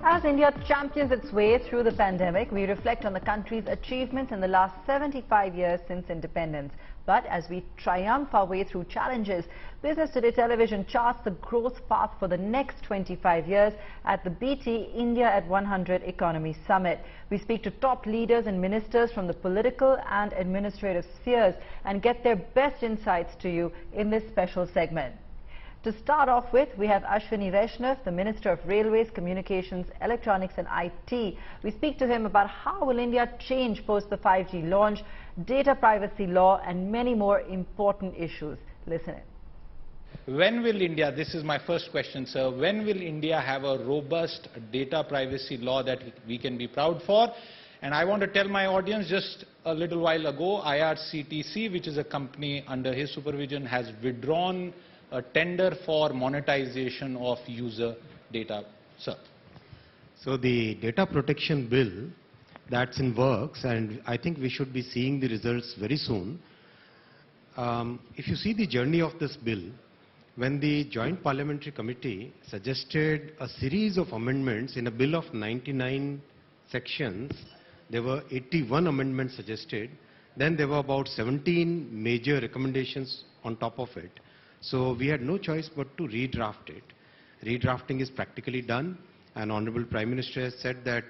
As India champions its way through the pandemic, we reflect on the country's achievements in the last 75 years since independence. But as we triumph our way through challenges, Business Today television charts the growth path for the next 25 years at the BT India at 100 Economy Summit. We speak to top leaders and ministers from the political and administrative spheres and get their best insights to you in this special segment. To start off with, we have Ashwini Vaishnaw, the Minister of Railways, Communications, Electronics and IT. We speak to him about how will India change post the 5G launch, data privacy law and many more important issues. Listen in. When will India, this is my first question, sir, when will India have a robust data privacy law that we can be proud for? And I want to tell my audience, just a little while ago, IRCTC, which is a company under his supervision, has withdrawn a tender for monetization of user data. Sir. So the data protection bill, that's in works, and I think we should be seeing the results very soon. If you see the journey of this bill, when the Joint Parliamentary Committee suggested a series of amendments in a bill of 99 sections, there were 81 amendments suggested. Then there were about 17 major recommendations on top of it. So we had no choice but to redraft it. Redrafting is practically done, and Honorable Prime Minister has said that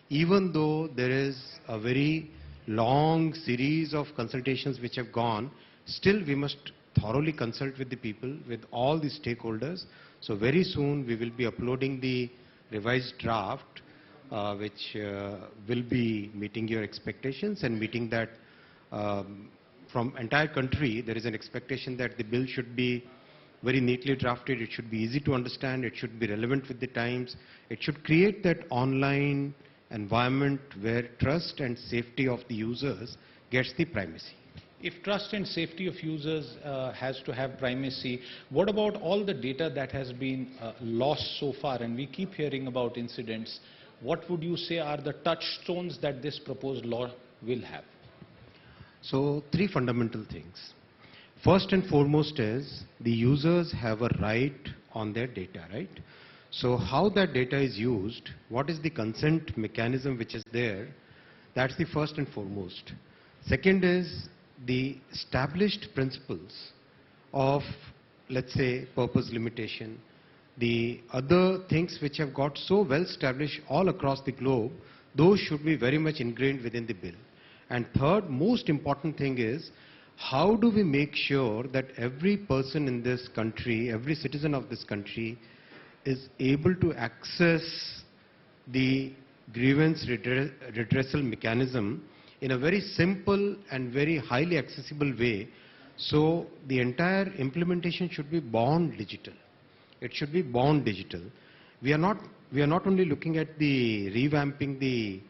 even though there is a very long series of consultations which have gone, still we must thoroughly consult with the people, with all the stakeholders. So very soon we will be uploading the revised draft, which will be meeting your expectations and meeting that from entire country. There is an expectation that the bill should be very neatly drafted, it should be easy to understand, it should be relevant with the times, it should create that online environment where trust and safety of the users gets the primacy. If trust and safety of users has to have primacy, what about all the data that has been lost so far? And we keep hearing about incidents. What would you say are the touchstones that this proposed law will have? So, three fundamental things. First and foremost is the users have a right on their data, right? So, how that data is used, what is the consent mechanism which is there, that's the first and foremost. Second is the established principles of, let's say, purpose limitation, the other things which have got so well established all across the globe, those should be very much ingrained within the bill. And third, most important thing is, how do we make sure that every person in this country, every citizen of this country is able to access the grievance redressal mechanism in a very simple and very highly accessible way. So the entire implementation should be born digital. It should be born digital. We are not only looking at the revamping the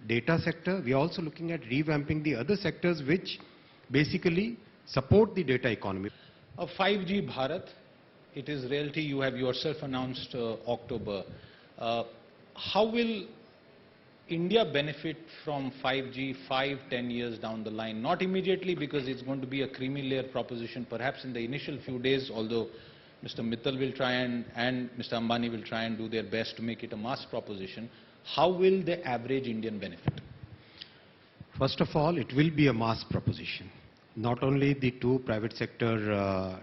data sector, we are also looking at revamping the other sectors which basically support the data economy. 5G Bharat, it is reality. You have yourself announced October. How will India benefit from 5G 5-10 years down the line? Not immediately, because it's going to be a creamy layer proposition, perhaps in the initial few days, although Mr. Mittal will try and Mr. Ambani will try and do their best to make it a mass proposition. How will the average Indian benefit? First of all, it will be a mass proposition. Not only the two private sector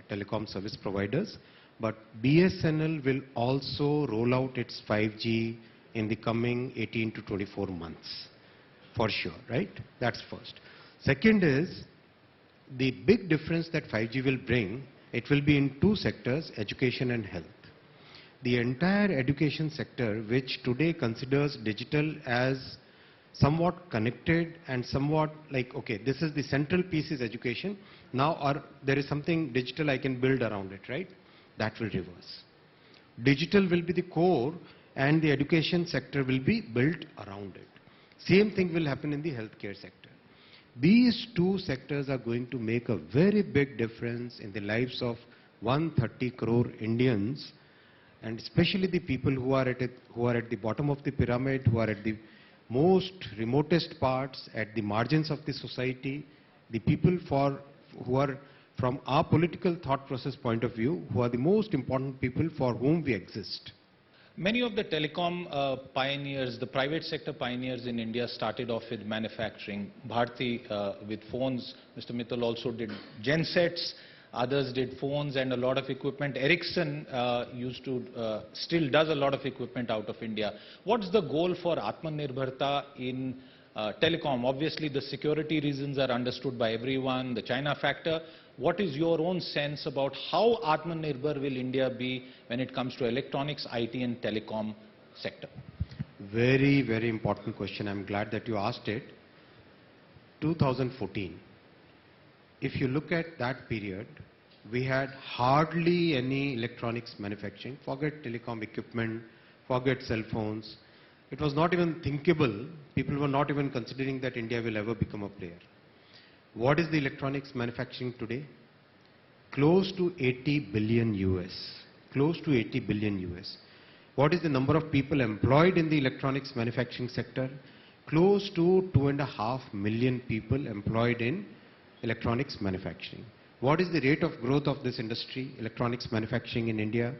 telecom service providers, but BSNL will also roll out its 5G in the coming 18 to 24 months, for sure, right? That's first. Second is, the big difference that 5G will bring, it will be in two sectors, education and health. The entire education sector, which today considers digital as somewhat connected and somewhat like, okay, this is the central piece is education, now there is something digital I can build around it, right? That will reverse. Digital will be the core and the education sector will be built around it. Same thing will happen in the healthcare sector. These two sectors are going to make a very big difference in the lives of 130 crore Indians, and especially the people who are at the bottom of the pyramid, who are at the most remotest parts, at the margins of the society, the people who are from our political thought process point of view, who are the most important people for whom we exist. Many of the telecom pioneers, the private sector pioneers in India started off with manufacturing. Bharti with phones, Mr. Mittal also did gensets, others did phones and a lot of equipment. Ericsson still does a lot of equipment out of India. What's the goal for Atmanirbharta in telecom? Obviously the security reasons are understood by everyone, the China factor. What is your own sense about how Atmanirbhar will India be when it comes to electronics, IT and telecom sector? Very, very important question. I'm glad that you asked it. 2014. If you look at that period, we had hardly any electronics manufacturing. Forget telecom equipment, forget cell phones. It was not even thinkable. People were not even considering that India will ever become a player. What is the electronics manufacturing today? Close to 80 billion US. Close to 80 billion US. What is the number of people employed in the electronics manufacturing sector? Close to 2.5 million people employed in electronics manufacturing. What is the rate of growth of this industry, electronics manufacturing in India?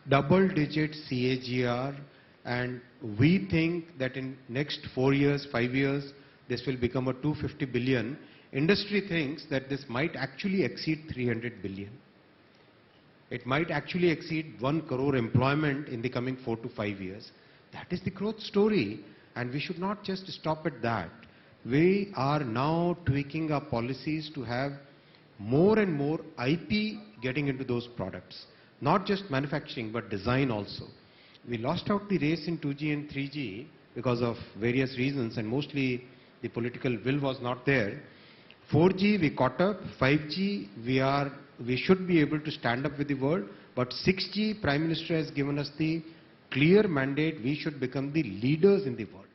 Double-digit CAGR, and we think that in next 4 years, 5 years, this will become a 250 billion. Industry thinks that this might actually exceed 300 billion. It might actually exceed 1 crore employment in the coming 4 to 5 years. That is the growth story, and we should not just stop at that. We are now tweaking our policies to have more and more IP getting into those products. Not just manufacturing, but design also. We lost out the race in 2G and 3G because of various reasons, and mostly the political will was not there. 4G we caught up, 5G we should be able to stand up with the world, but 6G Prime Minister has given us the clear mandate, we should become the leaders in the world.